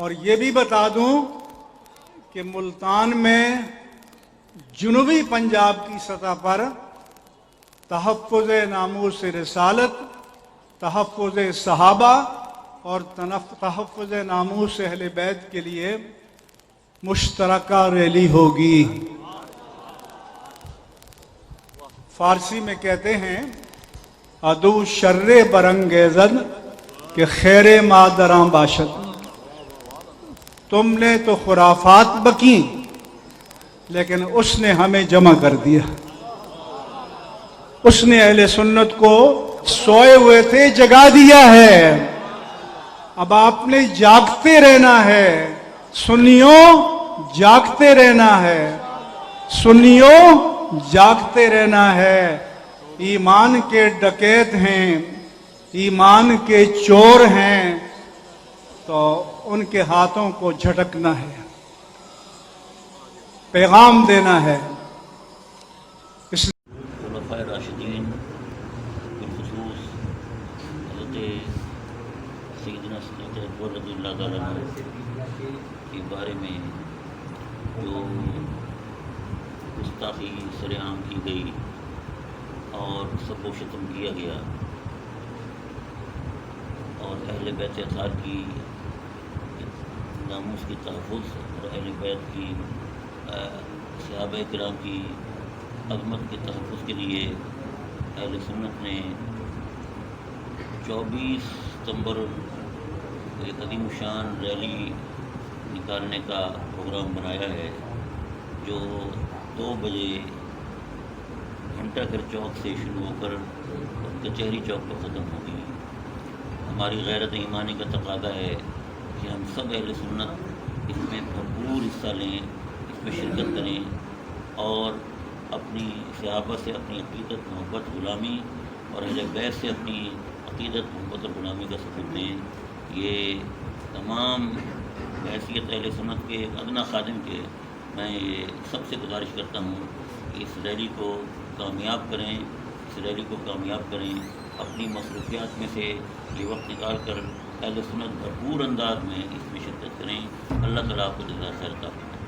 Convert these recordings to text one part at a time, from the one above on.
اور یہ بھی بتا دوں کہ ملتان میں جنوبی پنجاب کی سطح پر تحفظ ناموس رسالت، تحفظ صحابہ اور تحفظ ناموس اہل بیت کے لیے مشترکہ ریلی ہوگی۔ فارسی میں کہتے ہیں ادو شر برنگیزد کہ خیر مادراں باشد۔ تم نے تو خرافات بکیں لیکن اس نے ہمیں جمع کر دیا۔ اس نے اہل سنت کو سوئے ہوئے تھے جگا دیا ہے۔ اب آپ نے جاگتے رہنا ہے، سنیوں جاگتے رہنا ہے، سنیوں جاگتے رہنا ہے۔ ایمان کے ڈکیت ہیں، ایمان کے چور ہیں، تو ان کے ہاتھوں کو جھٹکنا ہے، پیغام دینا ہے۔ خلفائے راشدین بالخصوص حضرت سیدنا صدیق اکبر رضی اللہ تعالیٰ عنہ کے بارے میں جو گستاخی سر عام کی گئی اور سب و شتم کیا گیا، اور اہل بیت اطہار کی ناموس کی تحفظ اور اہل بیت کی صحابہ کرام کی عظمت کے تحفظ کے لیے اہل سنت نے 24 ستمبر ایک عظیم شان ریلی نکالنے کا پروگرام بنایا ہے، جو 2 بجے گھنٹہ گھر چوک سے شروع ہو کر کچہری چوک پر ختم ہوگی۔ ہماری غیرت ایمانی کا تقاضا ہے کہ ہم سب اہل سنت اس میں بھرپور حصہ لیں، اس میں شرکت کریں اور اپنی صحابہ سے اپنی عقیدت، محبت، غلامی اور اہل بیت سے اپنی عقیدت، محبت اور غلامی کا ثبوت دیں۔ یہ تمام بحیثیت اہل سنت کے ادنیٰ خادم کے میں یہ سب سے گزارش کرتا ہوں کہ اس ریلی کو کامیاب کریں، اس ریلی کو کامیاب کریں، اپنی مصروفیات میں سے یہ وقت نکال کر اہل سنت بھرپور انداز میں اس میں شرکت کریں۔ اللہ تعالیٰ آپ کو جزائے خیر عطا فرمائے۔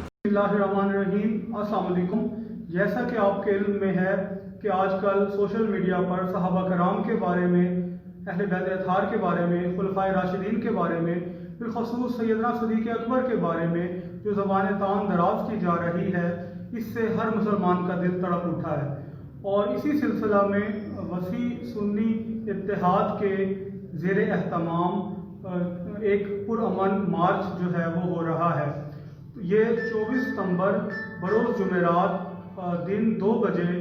بسم اللہ الرحمن الرحیم۔ السلام علیکم۔ جیسا کہ آپ کے علم میں ہے کہ آج کل سوشل میڈیا پر صحابہ کرام کے بارے میں، اہل بیت اطہار کے بارے میں، خلفائے راشدین کے بارے میں، بالخصوص سیدنا صدیق اکبر کے بارے میں جو زبان تان دراز کی جا رہی ہے، اس سے ہر مسلمان کا دل تڑپ اٹھا ہے، اور اسی سلسلہ میں وسیع سنی اتحاد کے زیر اہتمام ایک پرامن مارچ جو ہے وہ ہو رہا ہے۔ یہ 24 ستمبر بروز جمعرات دن 2 بجے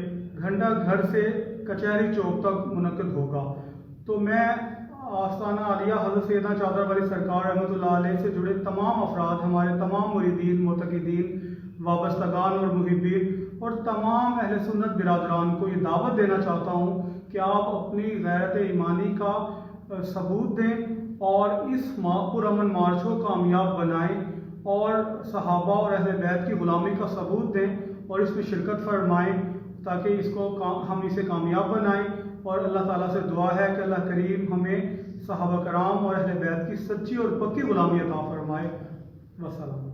گھنٹہ گھر سے کچہری چوک تک منعقد ہوگا۔ تو میں آستانہ عالیہ حضرت سیدنا چادر والی سرکار رحمۃ اللہ علیہ سے جڑے تمام افراد، ہمارے تمام مریدین، معتقدین، وابستگان اور محبین اور تمام اہل سنت برادران کو یہ دعوت دینا چاہتا ہوں کہ آپ اپنی غیرت ایمانی کا ثبوت دیں اور اس پرامن مارچ کو کامیاب بنائیں اور صحابہ اور اہل بیت کی غلامی کا ثبوت دیں اور اس میں شرکت فرمائیں تاکہ اس کو ہم اسے کامیاب بنائیں۔ اور اللہ تعالیٰ سے دعا ہے کہ اللہ کریم ہمیں صحابہ کرام اور اہل بیت کی سچی اور پکی غلامی عطا فرمائے۔ وسلام۔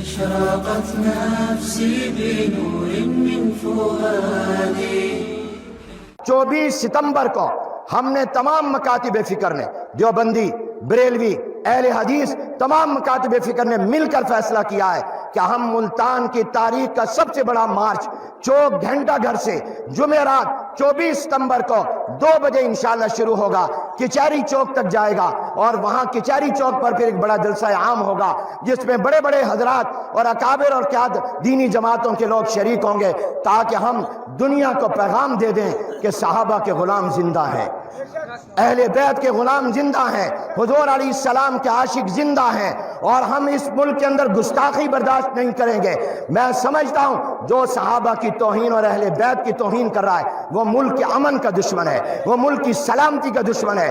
أشرقت نفسي بنور من فؤادي۔ 24 ستمبر کو ہم نے تمام مکاتب فکر نے، دیوبندی، بریلوی، اہل حدیث، تمام مکاتب فکر نے مل کر فیصلہ کیا ہے کہ ہم ملتان کی تاریخ کا سب سے بڑا مارچ چوک گھنٹہ گھر سے جمعرات 24 ستمبر کو 2 بجے انشاءاللہ شروع ہوگا، کچہری چوک تک جائے گا، اور وہاں کچہری چوک پر پھر ایک بڑا جلسہ عام ہوگا جس میں بڑے بڑے حضرات اور اکابر اور قیادت دینی جماعتوں کے لوگ شریک ہوں گے، تاکہ ہم دنیا کو پیغام دے دیں کہ صحابہ کے غلام زندہ ہیں، اہل بیت کے غلام زندہ ہیں، حضور علیہ السلام کے عاشق زندہ ہیں، اور ہم اس ملک کے اندر گستاخی برداشت نہیں کریں گے۔ میں سمجھتا ہوں جو صحابہ کی توہین اور اہل بیت کی توہین کر رہا ہے وہ ملک کے امن کا دشمن ہے، وہ ملک کی سلامتی کا دشمن ہے،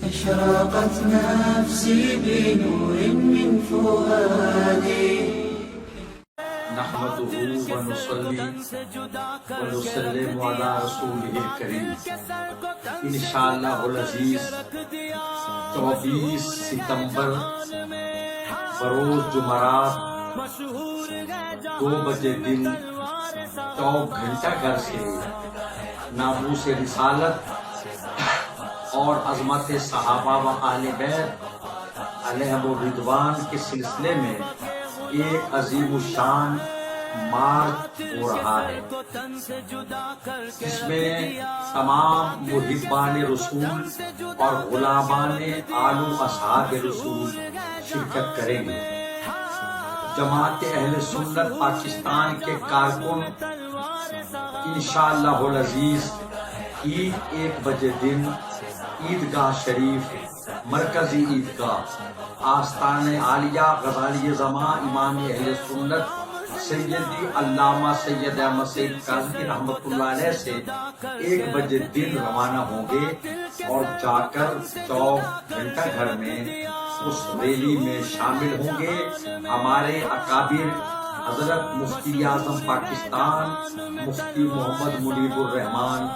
أشرقت نفسي بنور من فؤادي نحمده ونصلي ونسلم على رسوله الكريم انشاءاللہ العزیز 24 ستمبر بروز جمعرات 2 بجے دن چوک گھنٹہ گھر سے ناموس رسالت اور عظمت صحابہ و اہل بیت علیہم الرضوان کے سلسلے میں ایک عظیم الشان مارچ ہو رہا ہے، جس میں تمام محبان رسول اور غلامان آل و اصحاب رسول شرکت کریں گے۔ جماعت اہل سنت پاکستان کے کارکن انشاءاللہ العزیز عید 1 بجے دن عیدگاہ شریف مرکزی عیدگاہ آستان عالیہ غزالی زمان امام اہل سنت سیدی علامہ سید احمد سید کاظمی رحمۃ اللہ علیہ سے 1 بجے دن روانہ ہوں گے اور جا کر چوک گھنٹہ گھر میں اس ریلی میں شامل ہوں گے۔ ہمارے اکابر حضرت مفتی اعظم پاکستان مفتی محمد منیب الرحمان،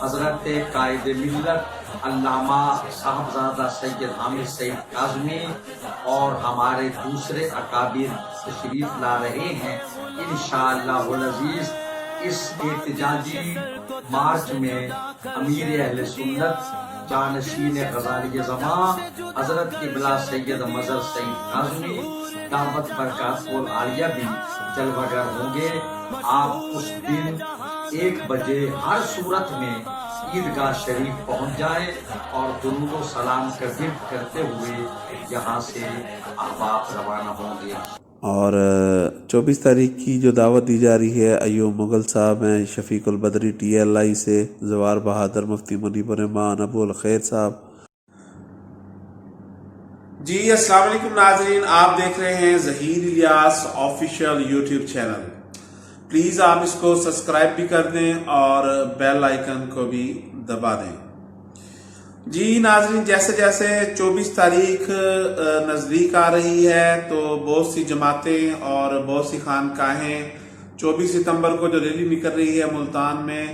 حضرت قائد ملت علامہ صاحبزادہ سید حامد سعید کاظمی اور ہمارے دوسرے اکابر تشریف لا رہے ہیں۔ انشاءاللہ العزیز اس احتجاجی مارچ میں امیر اہل سنت جانشین غزالی زمان حضرت قبلہ سید مظہر سعید کاظمی دعوت برکات العالیہ بھی جلوہ گر ہوں گے۔ آپ اس دن 1 بجے ہر صورت میں عیدگاہ شریف پہنچ جائیں اور درود و سلام کا ذکر کرتے ہوئے یہاں سے احباب روانہ ہوں گے۔ اور 24 تاریخ کی جو دعوت دی جا رہی ہے، ایوب مغل صاحب ہیں، شفیق البدری TLI سے، زوار بہادر، مفتی منیب الرحمان، ابو الخیر صاحب۔ جی السلام علیکم ناظرین، آپ دیکھ رہے ہیں Zaheer Ilyas official YouTube channel. Please آپ اس کو سبسکرائب بھی کر دیں اور بیل آئیکن کو بھی دبا دیں۔ جی ناظرین، جیسے جیسے 24 تاریخ نزدیک آ رہی ہے تو بہت سی جماعتیں اور بہت سی خانقاہیں 24 ستمبر کو جو ریلی نکل رہی ہے ملتان میں،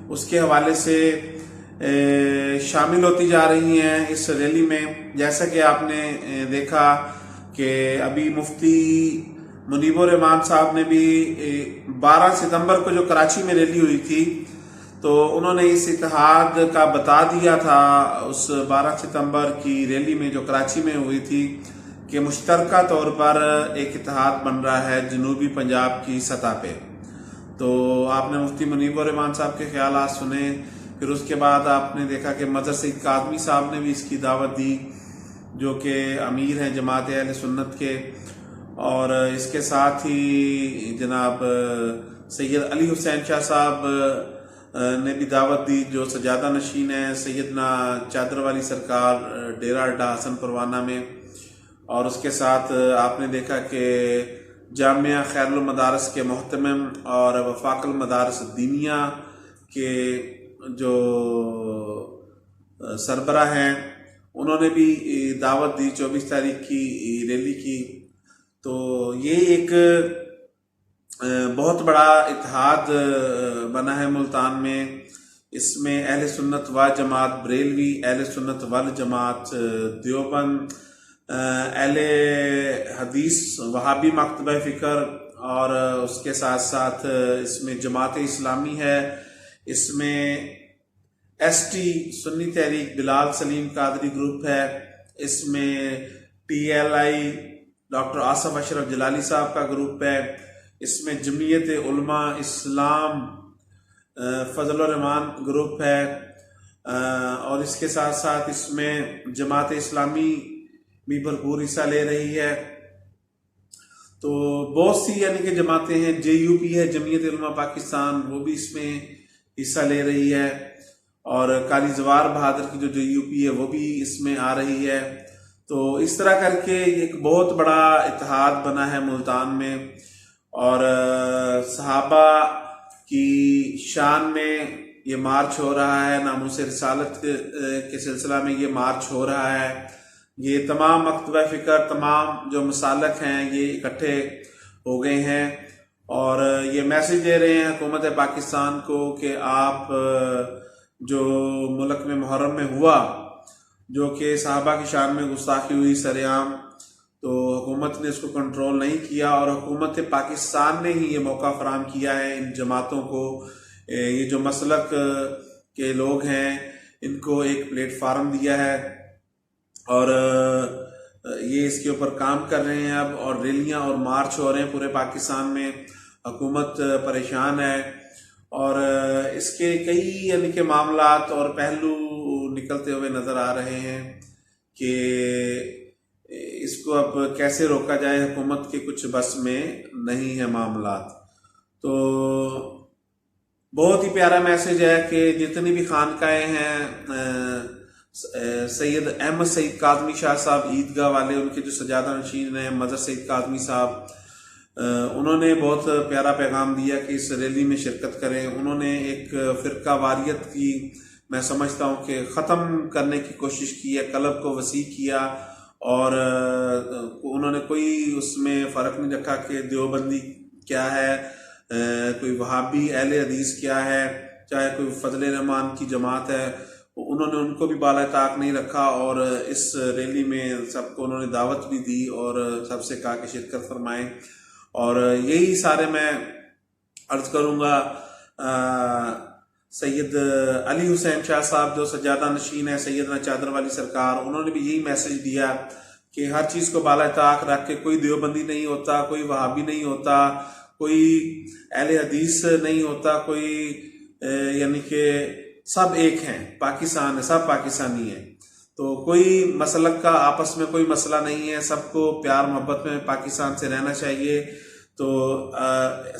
اس کے حوالے سے شامل ہوتی جا رہی ہیں اس ریلی میں۔ جیسا کہ آپ نے دیکھا کہ ابھی مفتی منیب الرحمان صاحب نے بھی 12 ستمبر کو جو کراچی میں ریلی ہوئی تھی تو انہوں نے اس اتحاد کا بتا دیا تھا اس 12 ستمبر کی ریلی میں جو کراچی میں ہوئی تھی کہ مشترکہ طور پر ایک اتحاد بن رہا ہے جنوبی پنجاب کی سطح پہ۔ تو آپ نے مفتی منیب الرحمان صاحب کے خیالات سنے، پھر اس کے بعد آپ نے دیکھا کہ مظہر سعید کاظمی صاحب نے بھی اس کی دعوت دی جو کہ امیر ہیں جماعت اہل سنت کے، اور اس کے ساتھ ہی جناب سید علی حسین شاہ صاحب نے بھی دعوت دی جو سجادہ نشین ہیں سیدنا چادر والی سرکار ڈیرہ اڈا حسن پروانہ میں، اور اس کے ساتھ آپ نے دیکھا کہ جامعہ خیر المدارس کے محتمم اور وفاق المدارس الدینیہ کے جو سربراہ ہیں انہوں نے بھی دعوت دی 24 تاریخ کی ریلی کی۔ تو یہ ایک بہت بڑا اتحاد بنا ہے ملتان میں۔ اس میں اہل سنت و جماعت بریلوی، اہل سنت والجماعت دیوبند، اہل حدیث وہابی مکتبہ فکر، اور اس کے ساتھ ساتھ اس میں جماعت اسلامی ہے، اس میں ST سنی تحریک بلال سلیم قادری گروپ ہے، اس میں TLI ڈاکٹر آصف اشرف جلالی صاحب کا گروپ ہے، اس میں جمعیت علماء اسلام فضل الرحمان گروپ ہے، اور اس کے ساتھ ساتھ اس میں جماعت اسلامی بھی بھرپور حصہ لے رہی ہے. تو بہت سی یعنی کہ جماعتیں ہیں، JUP ہے جمعیت علماء پاکستان، وہ بھی اس میں حصہ لے رہی ہے، اور قاری زوار بہادر کی جو JUP ہے وہ بھی اس میں آ رہی ہے. تو اس طرح کر کے ایک بہت بڑا اتحاد بنا ہے ملتان میں، اور صحابہ کی شان میں یہ مارچ ہو رہا ہے، ناموس رسالت کے سلسلہ میں یہ مارچ ہو رہا ہے. یہ تمام مکتبہ فکر، تمام جو مسالک ہیں یہ اکٹھے ہو گئے ہیں، اور یہ میسج دے رہے ہیں حکومت پاکستان کو کہ آپ جو ملک میں محرم میں ہوا، جو کہ صحابہ کی شان میں گستاخی ہوئی سر عام، تو حکومت نے اس کو کنٹرول نہیں کیا، اور حکومت پاکستان نے ہی یہ موقع فراہم کیا ہے ان جماعتوں کو، یہ جو مسلک کے لوگ ہیں ان کو ایک پلیٹ فارم دیا ہے، اور یہ اس کے اوپر کام کر رہے ہیں اب، اور ریلیاں اور مارچ ہو رہے ہیں پورے پاکستان میں. حکومت پریشان ہے، اور اس کے کئی یعنی کہ معاملات اور پہلو نکلتے ہوئے نظر آ رہے ہیں کہ اس کو اب کیسے روکا جائے. حکومت کے کچھ بس میں نہیں ہے معاملات. تو بہت ہی پیارا میسج ہے کہ جتنی بھی خانقاہیں ہیں، سید احمد سعید کاظمی شاہ صاحب عیدگاہ والے، ان کے جو سجادہ نشین ہیں مظہر سعید کاظمی صاحب، انہوں نے بہت پیارا پیغام دیا کہ اس ریلی میں شرکت کریں. انہوں نے ایک فرقہ واریت کی میں سمجھتا ہوں کہ ختم کرنے کی کوشش کی ہے، قلب کو وسیع کیا، اور انہوں نے کوئی اس میں فرق نہیں رکھا کہ دیوبندی کیا ہے، کوئی وہابی اہل حدیث کیا ہے، چاہے کوئی فضل الرحمان کی جماعت ہے، انہوں نے ان کو بھی بالا طاق نہیں رکھا، اور اس ریلی میں سب کو انہوں نے دعوت بھی دی اور سب سے کہا کہ شرکت فرمائیں. اور یہی سارے میں عرض کروں گا. سید علی حسین شاہ صاحب جو سجادہ نشین ہے سیدنا چادر والی سرکار، انہوں نے بھی یہی میسج دیا کہ ہر چیز کو بالا طاق رکھ کے کوئی دیوبندی نہیں ہوتا، کوئی وہابی نہیں ہوتا، کوئی اہل حدیث نہیں ہوتا، کوئی یعنی کہ سب ایک ہیں، پاکستان ہے، سب پاکستانی ہیں. تو کوئی مسلک کا آپس میں کوئی مسئلہ نہیں ہے، سب کو پیار محبت میں پاکستان سے رہنا چاہیے. تو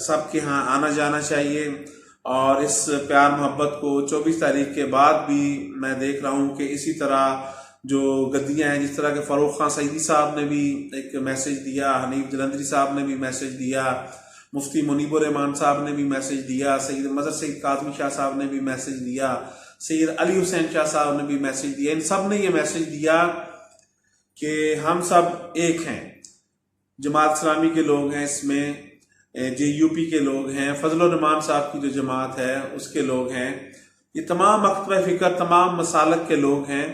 سب کے ہاں آنا جانا چاہیے، اور اس پیار محبت کو 24 تاریخ کے بعد بھی میں دیکھ رہا ہوں کہ اسی طرح جو گدیاں ہیں، جس طرح کہ فاروق خان سعیدی صاحب نے بھی ایک میسج دیا، حنیف جلندری صاحب نے بھی میسج دیا، مفتی منیب الرحمان صاحب نے بھی میسج دیا، سید مظہر سعید کاظمی شاہ صاحب نے بھی میسج دیا، سید علی حسین شاہ صاحب نے بھی میسج دیا. ان سب نے یہ میسج دیا کہ ہم سب ایک ہیں. جماعت اسلامی کے لوگ ہیں، اس میں JUP کے لوگ ہیں، فضل الرحمان صاحب کی جو جماعت ہے اس کے لوگ ہیں، یہ تمام مکتبہ فکر، تمام مسالک کے لوگ ہیں.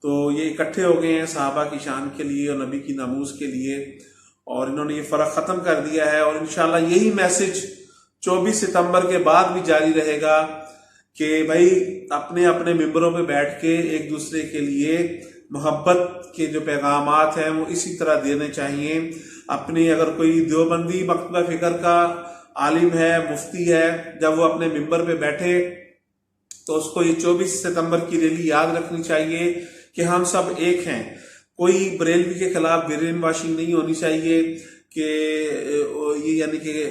تو یہ اکٹھے ہو گئے ہیں صحابہ کی شان کے لیے اور نبی کی ناموس کے لیے، اور انہوں نے یہ فرق ختم کر دیا ہے. اور انشاءاللہ یہی میسج 24 ستمبر کے بعد بھی جاری رہے گا کہ بھائی اپنے اپنے ممبروں پہ بیٹھ کے ایک دوسرے کے لیے محبت کے جو پیغامات ہیں وہ اسی طرح دینے چاہیے. اپنی اگر کوئی دیوبندی مکتبہ فکر کا عالم ہے، مفتی ہے، جب وہ اپنے ممبر پہ بیٹھے تو اس کو یہ 24 ستمبر کی ریلی یاد رکھنی چاہیے کہ ہم سب ایک ہیں. کوئی بریلوی کے خلاف برین واشنگ نہیں ہونی چاہیے کہ یہ یعنی کہ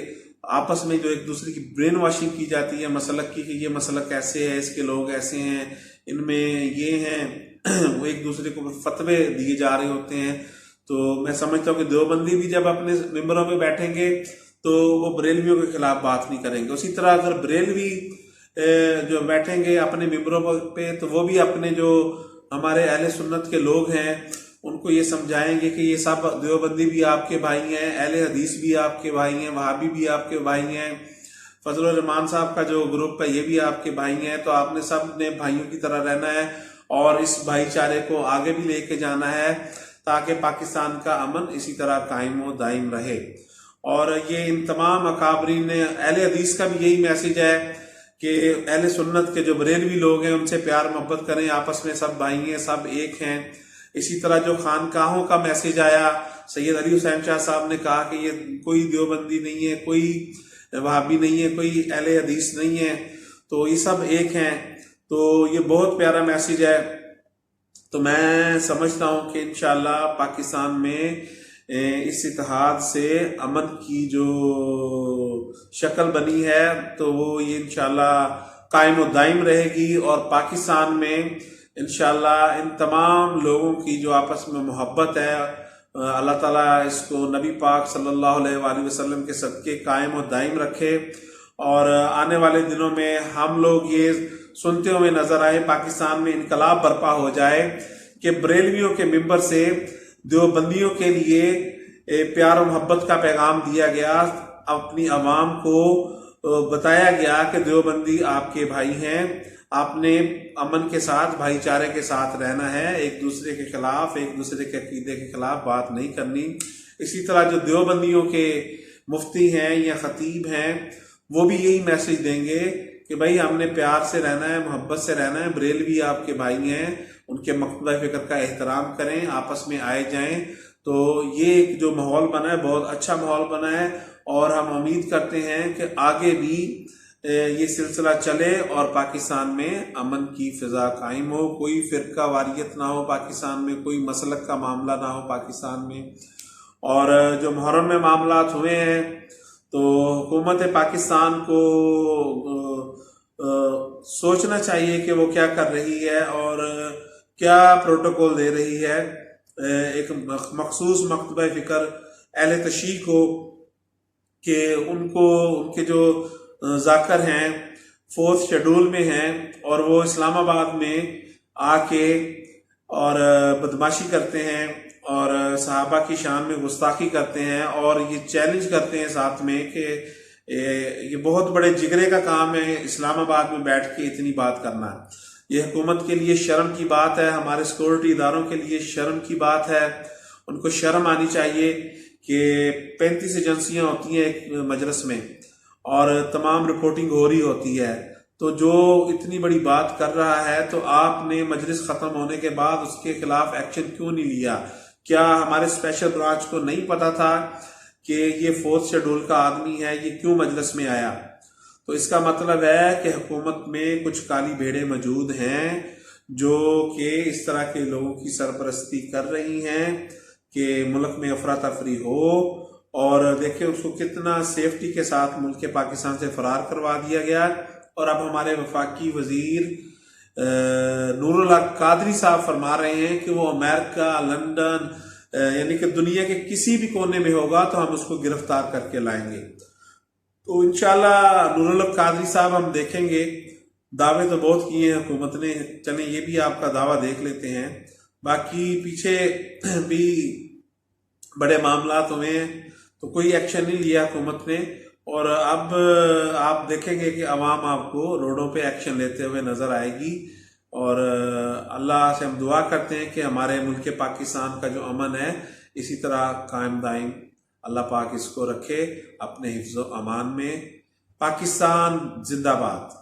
آپس میں جو ایک دوسرے کی برین واشنگ کی جاتی ہے مسلک کی، کہ یہ مسلک ایسے ہے، اس کے لوگ ایسے ہیں، ان میں یہ ہیں، وہ ایک دوسرے کو فتوے دیے جا رہے ہوتے ہیں. تو میں سمجھتا ہوں کہ دیوبندی بھی جب اپنے ممبروں پہ بیٹھیں گے تو وہ بریلویوں کے خلاف بات نہیں کریں گے. اسی طرح اگر بریلوی جو بیٹھیں گے اپنے ممبروں پہ تو وہ بھی اپنے جو ہمارے اہل سنت کے لوگ ہیں ان کو یہ سمجھائیں گے کہ یہ سب دیوبندی بھی آپ کے بھائی ہیں، اہل حدیث بھی آپ کے بھائی ہیں، وہابی بھی آپ کے بھائی ہیں، فضل الرحمان صاحب کا جو گروپ ہے یہ بھی آپ کے بھائی ہیں. تو آپ نے سب نے بھائیوں کی طرح رہنا ہے اور اس بھائی چارے کو آگے بھی لے کے جانا ہے تاکہ پاکستان کا امن اسی طرح قائم و دائم رہے. اور یہ ان تمام اکابرین اہل حدیث کا بھی یہی میسج ہے کہ اہل سنت کے جو بریلوی لوگ ہیں ان سے پیار محبت کریں، آپس میں سب بھائی ہیں، سب ایک ہیں. اسی طرح جو خانقاہوں کا میسج آیا، سید علی حسین شاہ صاحب نے کہا کہ یہ کوئی دیوبندی نہیں ہے، کوئی وہابی نہیں ہے، کوئی اہل حدیث نہیں ہے. تو یہ سب ایک ہیں. تو یہ بہت پیارا میسیج ہے. تو میں سمجھتا ہوں کہ انشاءاللہ پاکستان میں اس اتحاد سے امن کی جو شکل بنی ہے تو وہ یہ انشاءاللہ قائم و دائم رہے گی. اور پاکستان میں انشاءاللہ ان تمام لوگوں کی جو آپس میں محبت ہے اللہ تعالیٰ اس کو نبی پاک صلی اللہ علیہ وآلہ وسلم کے صدقے قائم و دائم رکھے. اور آنے والے دنوں میں ہم لوگ یہ سنتے ہوئے نظر آئے پاکستان میں انقلاب برپا ہو جائے کہ بریلویوں کے ممبر سے دیوبندیوں کے لیے پیار و محبت کا پیغام دیا گیا. اپنی عوام کو بتایا گیا کہ دیوبندی آپ کے بھائی ہیں, آپ نے امن کے ساتھ بھائی چارے کے ساتھ رہنا ہے, ایک دوسرے کے خلاف ایک دوسرے کے عقیدے کے خلاف بات نہیں کرنی. اسی طرح جو دیوبندیوں کے مفتی ہیں یا خطیب ہیں وہ بھی یہی میسج دیں گے کہ بھائی ہم نے پیار سے رہنا ہے, محبت سے رہنا ہے. بریلوی آپ کے بھائی ہیں, ان کے مقتدہ فکر کا احترام کریں, آپس میں آئے جائیں. تو یہ ایک جو ماحول بنا ہے بہت اچھا ماحول بنا ہے اور ہم امید کرتے ہیں کہ آگے بھی یہ سلسلہ چلے اور پاکستان میں امن کی فضا قائم ہو. کوئی فرقہ واریت نہ ہو پاکستان میں, کوئی مسلک کا معاملہ نہ ہو پاکستان میں. اور جو محرم میں معاملات ہوئے ہیں تو حکومت پاکستان کو سوچنا چاہیے کہ وہ کیا کر رہی ہے اور کیا پروٹوکول دے رہی ہے ایک مخصوص مکتبہ فکر اہل تشیع کو کہ ان کے جو ذاکر ہیں 4th شیڈول میں ہیں اور وہ اسلام آباد میں آ کے اور بدماشی کرتے ہیں اور صحابہ کی شان میں گستاخی کرتے ہیں اور یہ چیلنج کرتے ہیں ساتھ میں کہ یہ بہت بڑے جگرے کا کام ہے اسلام آباد میں بیٹھ کے اتنی بات کرنا. یہ حکومت کے لیے شرم کی بات ہے, ہمارے سیکورٹی اداروں کے لیے شرم کی بات ہے. ان کو شرم آنی چاہیے کہ 35 ایجنسیاں ہوتی ہیں ایک مجلس میں اور تمام رپورٹنگ ہو رہی ہوتی ہے. تو جو اتنی بڑی بات کر رہا ہے تو آپ نے مجلس ختم ہونے کے بعد اس کے خلاف ایکشن کیوں نہیں لیا؟ کیا ہمارے اسپیشل برانچ کو نہیں پتا تھا کہ یہ 4th شیڈول کا آدمی ہے, یہ کیوں مجلس میں آیا؟ تو اس کا مطلب ہے کہ حکومت میں کچھ کالی بھیڑیں موجود ہیں جو کہ اس طرح کے لوگوں کی سرپرستی کر رہی ہیں کہ ملک میں افراتفری ہو. اور دیکھیں اس کو کتنا سیفٹی کے ساتھ ملک پاکستان سے فرار کروا دیا گیا. اور اب ہمارے وفاقی وزیر نور الحق قادری صاحب فرما رہے ہیں کہ وہ امریکہ, لندن یعنی کہ دنیا کے کسی بھی کونے میں ہوگا تو ہم اس کو گرفتار کر کے لائیں گے. تو انشاءاللہ نور الحق قادری صاحب ہم دیکھیں گے. دعوے تو بہت کیے ہیں حکومت نے, چلیں یہ بھی آپ کا دعویٰ دیکھ لیتے ہیں. باقی پیچھے بھی بڑے معاملات ہوئے ہیں تو کوئی ایکشن نہیں لیا حکومت نے. اور اب آپ دیکھیں گے کہ عوام آپ کو روڈوں پہ ایکشن لیتے ہوئے نظر آئے گی. اور اللہ سے ہم دعا کرتے ہیں کہ ہمارے ملک پاکستان کا جو امن ہے اسی طرح قائم دائم اللہ پاک اس کو رکھے اپنے حفظ و امان میں. پاکستان زندہ باد.